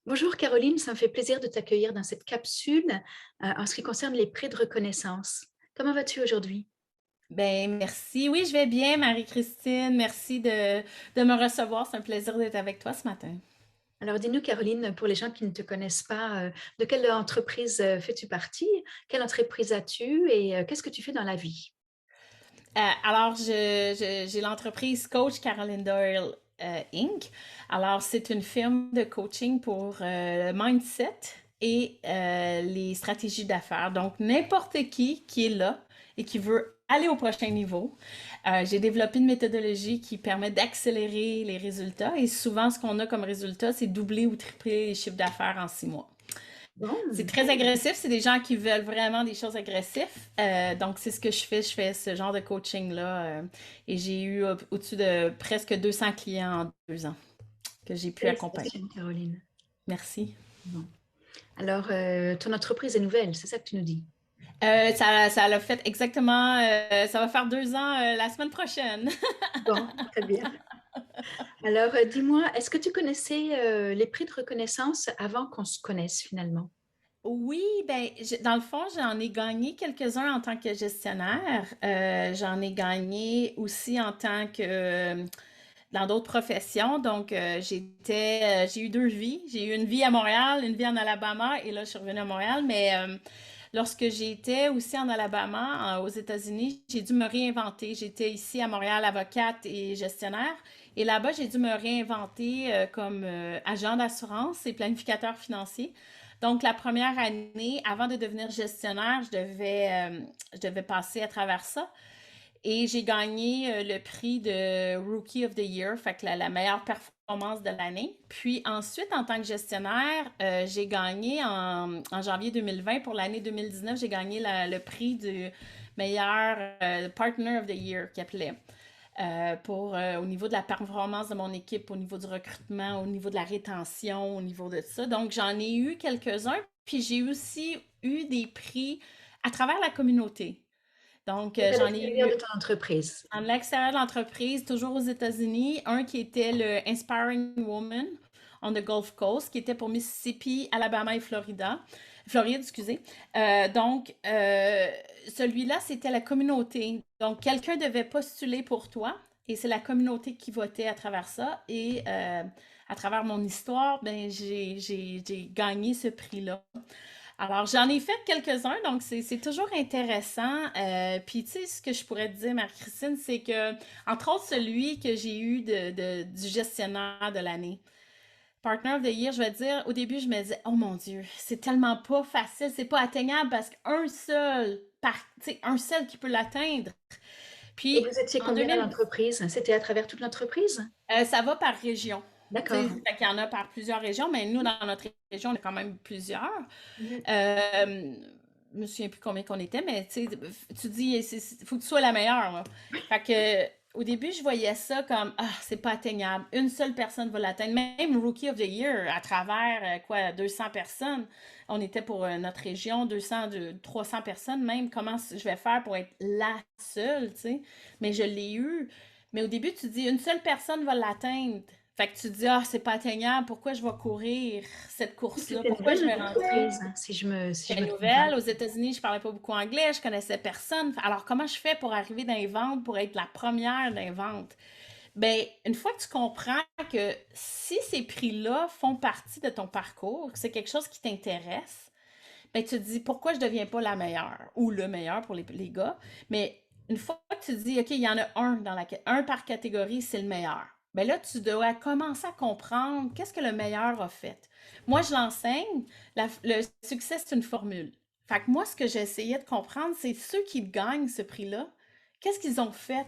Bonjour Caroline, ça me fait plaisir de t'accueillir dans cette capsule en ce qui concerne les prix de reconnaissance. Comment vas-tu aujourd'hui? Ben merci. Oui, je vais bien, Marie-Christine. Merci de me recevoir. C'est un plaisir d'être avec toi ce matin. Alors dis-nous Caroline, pour les gens qui ne te connaissent pas, de quelle entreprise fais-tu partie? Quelle entreprise as-tu et qu'est-ce que tu fais dans la vie? Alors, j'ai l'entreprise Coach Caroline Doyle Inc. Alors, c'est une firme de coaching pour le mindset et les stratégies d'affaires. Donc, n'importe qui est là et qui veut aller au prochain niveau. J'ai développé une méthodologie qui permet d'accélérer les résultats et souvent, ce qu'on a comme résultat, c'est doubler ou tripler les chiffres d'affaires en 6 mois. C'est Bon, très agressif, c'est des gens qui veulent vraiment des choses agressives. Donc, c'est ce que je fais. Je fais ce genre de coaching-là. Et j'ai eu au-dessus de presque 200 clients en 2 ans que j'ai pu accompagner. félicitations Caroline. Merci. Bon. Alors, ton entreprise est nouvelle, c'est ça que tu nous dis? Ça l'a fait exactement, ça va faire 2 ans la semaine prochaine. Bon, très bien. Alors, dis-moi, est-ce que tu connaissais les prix de reconnaissance avant qu'on se connaisse finalement? Oui, ben, dans le fond, j'en ai gagné quelques-uns en tant que gestionnaire. J'en ai gagné aussi en tant que dans d'autres professions. Donc, j'ai eu 2 vies. J'ai eu une vie à Montréal, une vie en Alabama, et là, je suis revenue à Montréal. Mais lorsque j'étais aussi en Alabama, aux États-Unis, j'ai dû me réinventer. J'étais ici à Montréal, avocate et gestionnaire. Et là-bas, j'ai dû me réinventer comme agent d'assurance et planificateur financier. Donc, la première année, avant de devenir gestionnaire, je devais passer à travers ça. Et j'ai gagné le prix de Rookie of the Year, fait que la meilleure performance de l'année. Puis ensuite, en tant que gestionnaire, j'ai gagné en janvier 2020, pour l'année 2019, j'ai gagné le prix du meilleur Partner of the Year, qu'il appelait. Au niveau de la performance de mon équipe, au niveau du recrutement, au niveau de la rétention, au niveau de ça. Donc, j'en ai eu quelques-uns. Puis j'ai aussi eu des prix à travers la communauté. Donc, C'est à j'en ai l'extérieur eu de ton entreprise. en extérieur de l'entreprise, toujours aux États-Unis, un qui était le Inspiring Woman on the Gulf Coast, qui était pour Mississippi, Alabama et Floride, excusez. Celui-là, c'était la communauté. Donc, quelqu'un devait postuler pour toi et c'est la communauté qui votait à travers ça. Et à travers mon histoire, ben, j'ai gagné ce prix-là. Alors, j'en ai fait quelques-uns, donc c'est toujours intéressant. Puis, tu sais, ce que je pourrais te dire, Marie-Christine, c'est que, entre autres, celui que j'ai eu du gestionnaire de l'année. Partner of the Year, je vais te dire, au début, je me disais, oh mon Dieu, c'est tellement pas facile, c'est pas atteignable parce tu sais, un seul qui peut l'atteindre. Et Puis, vous étiez en combien dans 2000, l'entreprise? C'était à travers toute l'entreprise? ça va par région. Tu sais, D'accord. fait qu'il y en a par plusieurs régions, mais nous, dans notre région, on est quand même plusieurs. Mhm. Euh, je me souviens plus combien qu'on était, mais tu sais, tu dis, il faut que tu sois la meilleure, là. Fait que, au début, je voyais ça comme, ah, c'est pas atteignable. Une seule personne va l'atteindre. Même Rookie of the Year, à travers, 200 personnes. On était pour notre région, 300 personnes même. Comment je vais faire pour être la seule, tu sais? Mais je l'ai eu. Mais au début, tu dis, une seule personne va l'atteindre. Fait que tu te dis, ah, c'est pas atteignable, pourquoi je vais courir cette course-là? C'était une Pourquoi je jeune vais rentrer? entreprise, hein, si je J'étais me trompe pas. nouvelle. Aux États-Unis, je parlais pas beaucoup anglais, je connaissais personne. Alors, comment je fais pour arriver dans les ventes, pour être la première dans les ventes? Ben, une fois que tu comprends que si ces prix-là font partie de ton parcours, que c'est quelque chose qui t'intéresse, ben, tu te dis, pourquoi je deviens pas la meilleure ou le meilleur pour les gars? Mais une fois que tu te dis, OK, il y en a un par catégorie, c'est le meilleur. Ben là, tu dois commencer à comprendre qu'est-ce que le meilleur a fait. Moi, je l'enseigne. Le succès, c'est une formule. Fait que moi, ce que j'ai essayé de comprendre, c'est ceux qui gagnent ce prix-là, qu'est-ce qu'ils ont fait?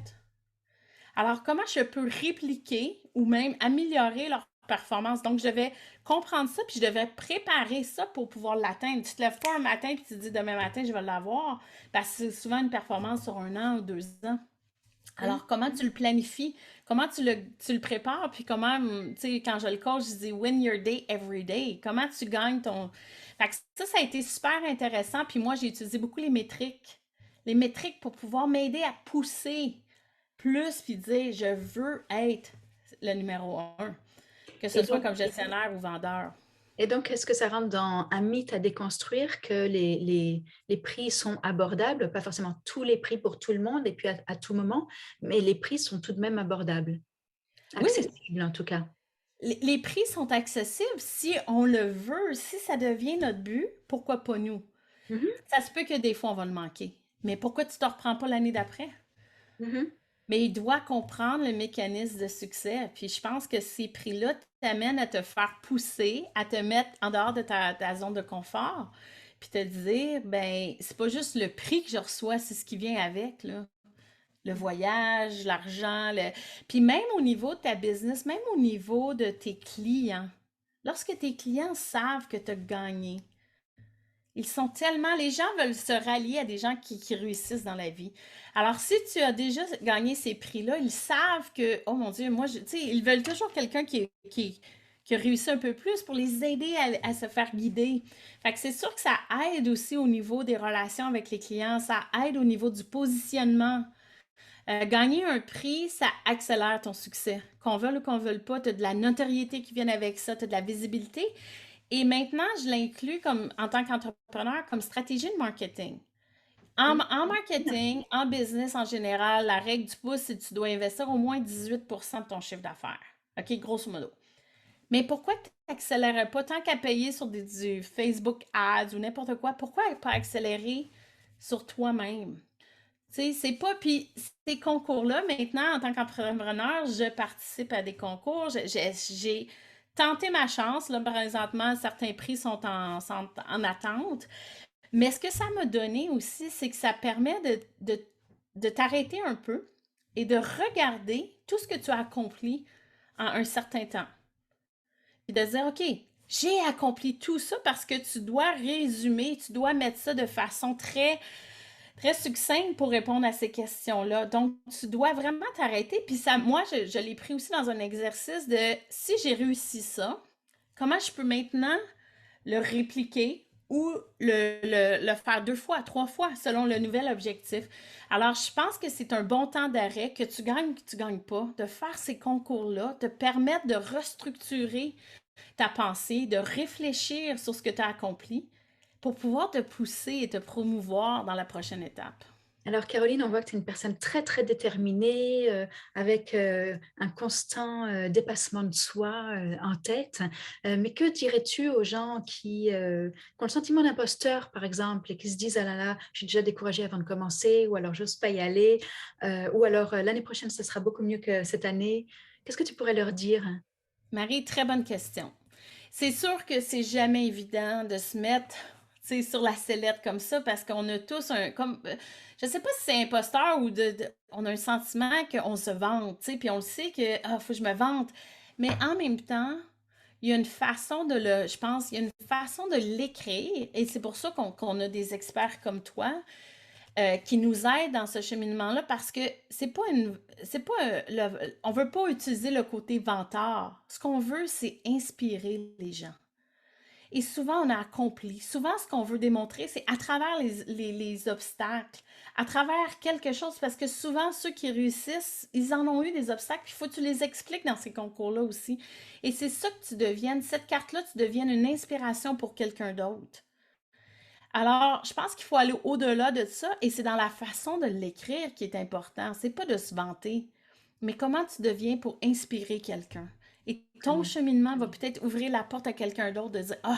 Alors, comment je peux répliquer ou même améliorer leur performance? Donc, je devais comprendre ça, puis je devais préparer ça pour pouvoir l'atteindre. Tu te lèves pas un matin, puis tu te dis demain matin, je vais l'avoir, parce que c'est souvent une performance sur 1 an ou 2 ans. Mhm. Alors, comment tu le planifies? Comment tu le prépares? Puis comment, tu sais, quand je le coach, je dis win your day every day. Comment tu gagnes ton. Fait que ça a été super intéressant. Puis moi, j'ai utilisé beaucoup les métriques. Les métriques pour pouvoir m'aider à pousser plus puis dire je veux être le numéro 1, que ce Et soit donc, comme gestionnaire ou vendeur. Et donc, est-ce que ça rentre dans un mythe à déconstruire que les prix sont abordables? Pas forcément tous les prix pour tout le monde et puis à tout moment, mais les prix sont tout de même abordables, Oui, accessibles en tout cas. les prix sont accessibles si on le veut, si ça devient notre but, pourquoi pas nous? Mmh. Ça se peut que des fois on va le manquer, mais pourquoi tu te reprends pas l'année d'après? Mmh. Mais il doit comprendre le mécanisme de succès. Puis je pense que ces prix-là t'amènent à te faire pousser, à te mettre en dehors de ta zone de confort, puis te dire, ben, c'est pas juste le prix que je reçois, c'est ce qui vient avec, là. Le voyage, l'argent, puis même au niveau de ta business, même au niveau de tes clients. Lorsque tes clients savent que tu as gagné, ils sont tellement, les gens veulent se rallier à des gens qui réussissent dans la vie. Alors, si tu as déjà gagné ces prix-là, ils savent que, oh mon Dieu, moi, tu sais, ils veulent toujours quelqu'un qui a réussi un peu plus pour les aider à se faire guider. Fait que c'est sûr que ça aide aussi au niveau des relations avec les clients, ça aide au niveau du positionnement. Gagner un prix, ça accélère ton succès. Qu'on veuille ou qu'on veuille pas, tu as de la notoriété qui vient avec ça, tu as de la visibilité. Et maintenant, je l'inclus comme, en tant qu'entrepreneur comme stratégie de marketing. En marketing, en business en général, la règle du pouce, c'est que tu dois investir au moins 18% de ton chiffre d'affaires. OK, grosso modo. Mais pourquoi tu n'accélérerais pas tant qu'à payer sur du Facebook Ads ou n'importe quoi? Pourquoi pas accélérer sur toi-même? Tu sais, c'est pas. Puis ces concours-là, maintenant, en tant qu'entrepreneur, je participe à des concours. J'ai tenté ma chance. Là, présentement, certains prix sont en attente. Mais ce que ça m'a donné aussi, c'est que ça permet de t'arrêter un peu et de regarder tout ce que tu as accompli en un certain temps. Puis de se dire, OK, j'ai accompli tout ça parce que tu dois résumer, tu dois mettre ça de façon très succincte pour répondre à ces questions-là. Donc, tu dois vraiment t'arrêter. Puis ça, moi, je l'ai pris aussi dans un exercice de si j'ai réussi ça, comment je peux maintenant le répliquer ou le faire 2 fois, 3 fois selon le nouvel objectif. Alors, je pense que c'est un bon temps d'arrêt, que tu gagnes ou que tu ne gagnes pas, de faire ces concours-là, te permettre de restructurer ta pensée, de réfléchir sur ce que tu as accompli pour pouvoir te pousser et te promouvoir dans la prochaine étape. Alors Caroline, on voit que tu es une personne très, très déterminée, avec, un constant, dépassement de soi, en tête. Mais que dirais-tu aux gens qui ont le sentiment d'imposteur, par exemple, et qui se disent: «Ah là là, je suis déjà découragée avant de commencer» ou alors «J'ose pas y aller», ou alors, «L'année prochaine, ce sera beaucoup mieux que cette année». Qu'est-ce que tu pourrais leur dire? Marie, très bonne question. C'est sûr que c'est jamais évident de se mettre, tu sais, sur la sellette comme ça parce qu'on a tous un comme je sais pas si c'est imposteur ou on a un sentiment qu'on se vante, tu sais, puis on le sait que faut que je me vante. Mais en même temps, il y a une façon je pense, il y a une façon de l'écrire et c'est pour ça qu'on a des experts comme toi qui nous aident dans ce cheminement-là parce que c'est pas, on veut pas utiliser le côté vantard. Ce qu'on veut, c'est inspirer les gens. Et souvent, on a accompli. Souvent, ce qu'on veut démontrer, c'est à travers les obstacles, à travers quelque chose, parce que souvent, ceux qui réussissent, ils en ont eu des obstacles, puis il faut que tu les expliques dans ces concours-là aussi. Et c'est ça que tu deviennes, cette carte-là, tu deviennes une inspiration pour quelqu'un d'autre. Alors, je pense qu'il faut aller au-delà de ça, et c'est dans la façon de l'écrire qui est important. C'est pas de se vanter, mais comment tu deviens pour inspirer quelqu'un. Et ton Comment? cheminement va peut-être ouvrir la porte à quelqu'un d'autre de dire, ah,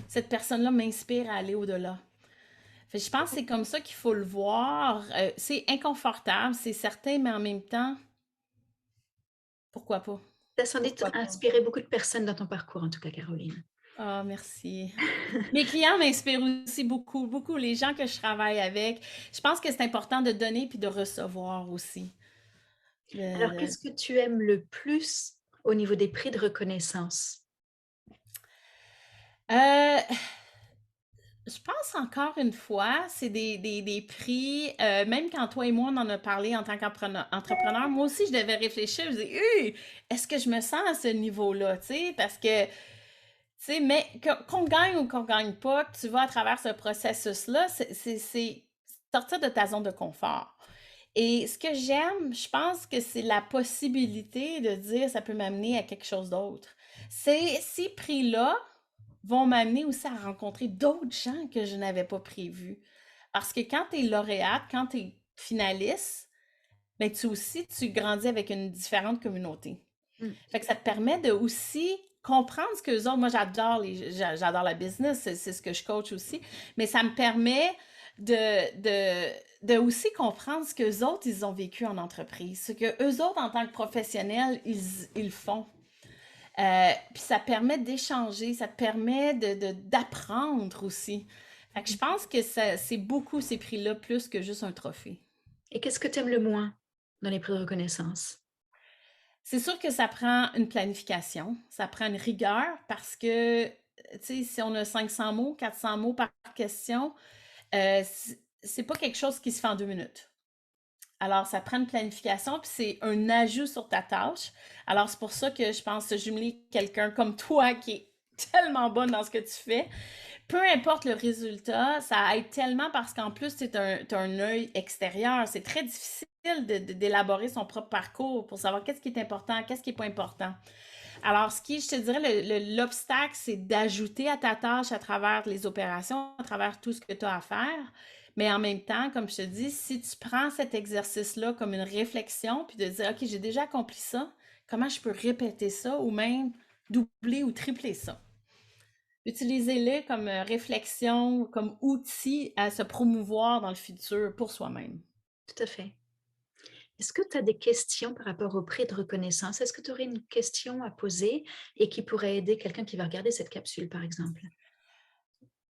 cette personne-là m'inspire à aller au-delà. Fait que je pense que c'est comme ça qu'il faut le voir. C'est inconfortable, c'est certain, mais en même temps, pourquoi pas? Tu as sans doute Pourquoi pas? inspiré beaucoup de personnes dans ton parcours, en tout cas, Caroline. Ah, merci. Mes clients m'inspirent aussi beaucoup, beaucoup. Les gens que je travaille avec, je pense que c'est important de donner puis de recevoir aussi. Alors, Le- qu'est-ce que tu aimes le plus au niveau des prix de reconnaissance? Euh, je pense encore une fois, c'est des prix, même quand toi et moi on en a parlé en tant qu'entrepreneur, moi aussi je devais réfléchir, je disais, est-ce que je me sens à ce niveau-là, tu sais, parce que, tu sais, mais qu'on gagne ou qu'on gagne pas, que tu vas à travers ce processus-là, c'est sortir de ta zone de confort. Et ce que j'aime, je pense que c'est la possibilité de dire ça peut m'amener à quelque chose d'autre. Ces prix-là, vont m'amener aussi à rencontrer d'autres gens que je n'avais pas prévus. Parce que quand tu es lauréate, quand tu es finaliste, ben tu aussi, tu grandis avec une différente communauté. Mmh. Fait que ça te permet de aussi comprendre ce que les autres, moi j'adore la business, c'est ce que je coach aussi, mais ça me permet de aussi comprendre ce que les autres, ils ont vécu en entreprise, ce que eux autres, en tant que professionnels, ils font. Puis ça permet d'échanger, ça te permet d'apprendre aussi. Fait que je pense que c'est beaucoup ces prix-là, plus que juste un trophée. Et qu'est-ce que tu aimes le moins dans les prix de reconnaissance? C'est sûr que ça prend une planification, ça prend une rigueur parce que, tu sais, si on a 500 mots, 400 mots par question, c'est pas quelque chose qui se fait en 2 minutes. Alors, ça prend une planification, puis c'est un ajout sur ta tâche. Alors, c'est pour ça que je pense jumeler quelqu'un comme toi qui est tellement bonne dans ce que tu fais, peu importe le résultat, ça aide tellement parce qu'en plus, tu as un œil extérieur. C'est très difficile d'élaborer son propre parcours pour savoir qu'est-ce qui est important, qu'est-ce qui n'est pas important. Alors, je te dirais, l'obstacle, c'est d'ajouter à ta tâche à travers les opérations, à travers tout ce que tu as à faire. Mais en même temps, comme je te dis, si tu prends cet exercice-là comme une réflexion, puis de dire, OK, j'ai déjà accompli ça, comment je peux répéter ça ou même doubler ou tripler ça? Utilisez-le comme réflexion, comme outil à se promouvoir dans le futur pour soi-même. Tout à fait. Est-ce que tu as des questions par rapport au prix de reconnaissance? Est-ce que tu aurais une question à poser et qui pourrait aider quelqu'un qui va regarder cette capsule, par exemple?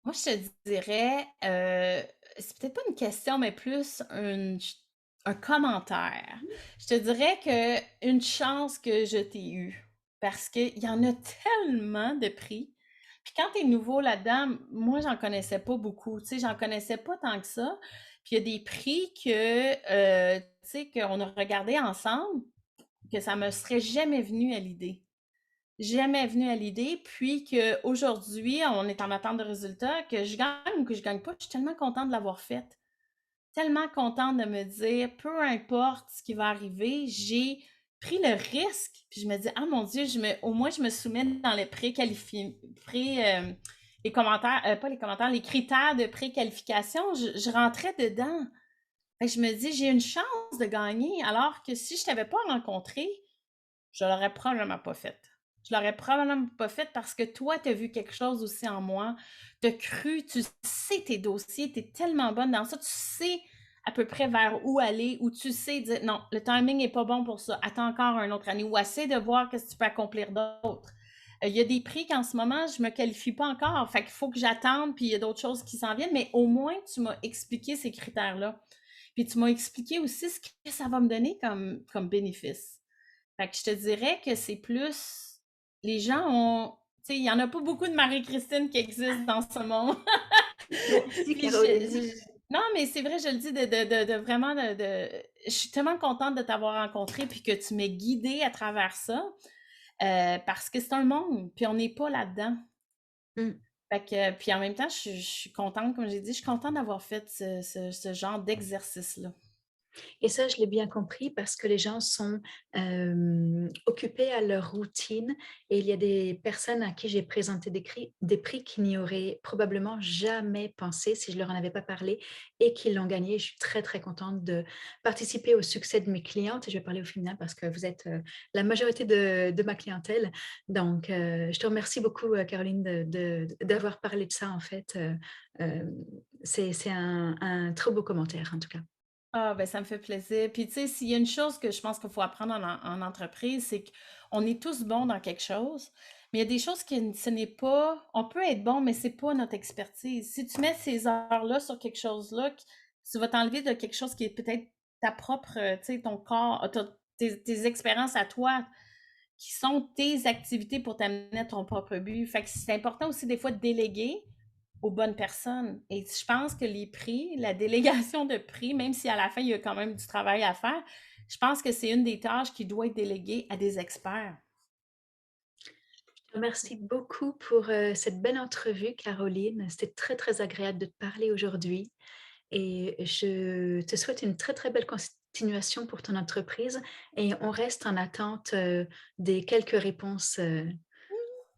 Moi, je te dirais, c'est peut-être pas une question, mais plus un commentaire. Je te dirais que une chance que je t'ai eue, parce qu'il y en a tellement de prix. Puis quand tu es nouveau là-dedans, moi, j'en connaissais pas beaucoup. Tu sais, j'en connaissais pas tant que ça. Puis il y a des prix tu sais, qu'on a regardé ensemble, que ça me serait jamais venu à l'idée. Jamais venu à l'idée, puis qu'aujourd'hui, on est en attente de résultats, que je gagne ou que je gagne pas, je suis tellement contente de l'avoir faite. Tellement contente de me dire, peu importe ce qui va arriver, j'ai pris le risque, puis je me dis, ah mon Dieu, au moins je me soumets dans les les commentaires, pas les commentaires, les critères de préqualification, je rentrais dedans. Fait que je me dis, j'ai une chance de gagner, alors que si je t'avais pas rencontré, je l'aurais probablement pas faite. Je l'aurais probablement pas faite parce que toi, tu as vu quelque chose aussi en moi. Tu as cru, tu sais tes dossiers, tu es tellement bonne dans ça, tu sais à peu près vers où aller, ou tu sais dire non, le timing n'est pas bon pour ça, attends encore une autre année, ou essaie de voir qu'est-ce que tu peux accomplir d'autre. Il y a des prix qu'en ce moment, je ne me qualifie pas encore, fait qu'il faut que j'attende, puis il y a d'autres choses qui s'en viennent, mais au moins, tu m'as expliqué ces critères-là. Puis tu m'as expliqué aussi ce que ça va me donner comme bénéfice. Fait que je te dirais que c'est plus. Les gens ont. Tu sais, il n'y en a pas beaucoup de Marie-Christine qui existent dans ce monde. Merci Puis Caroline. non, mais c'est vrai, je le dis de vraiment je suis tellement contente de t'avoir rencontré puis que tu m'aies guidée à travers ça. Parce que c'est un monde, puis on n'est pas là-dedans. Mmh. Fait que, puis en même temps, je suis contente, comme j'ai dit, je suis contente d'avoir fait ce genre d'exercice-là. Et ça, je l'ai bien compris parce que les gens sont, occupés à leur routine et il y a des personnes à qui j'ai présenté des prix qui n'y auraient probablement jamais pensé si je leur en avais pas parlé et qui l'ont gagné. Je suis très, très contente de participer au succès de mes clientes et je vais parler au féminin parce que vous êtes, la majorité de ma clientèle. Donc, je te remercie beaucoup, Caroline d'avoir parlé de ça en fait, c'est un trop beau commentaire en tout cas. Ah, ben ça me fait plaisir. Puis, tu sais, s'il y a une chose que je pense qu'il faut apprendre en entreprise, c'est qu'on est tous bons dans quelque chose, mais il y a des choses que ce n'est pas. On peut être bon, mais c'est pas notre expertise. Si tu mets ces heures-là sur quelque chose-là, tu vas t'enlever de quelque chose qui est peut-être ta propre, tu sais, ton corps, tes expériences à toi, qui sont tes activités pour t'amener à ton propre but. Fait que c'est important aussi des fois de déléguer aux bonnes personnes. Et je pense que les prix, la délégation de prix, même si à la fin, il y a quand même du travail à faire, je pense que c'est une des tâches qui doit être déléguée à des experts. Merci beaucoup pour, cette belle entrevue Caroline. C'était très, très agréable de te parler aujourd'hui et je te souhaite une très, très belle continuation pour ton entreprise et on reste en attente, des quelques réponses,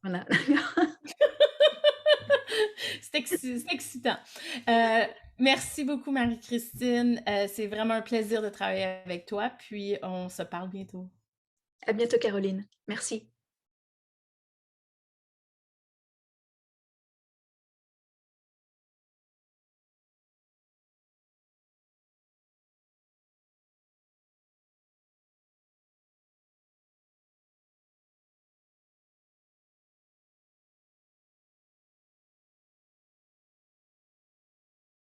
voilà. c'est excitant. Euh, Merci beaucoup, Marie-Christine. C'est vraiment un plaisir de travailler avec toi, puis on se parle bientôt. À bientôt, Caroline. Merci.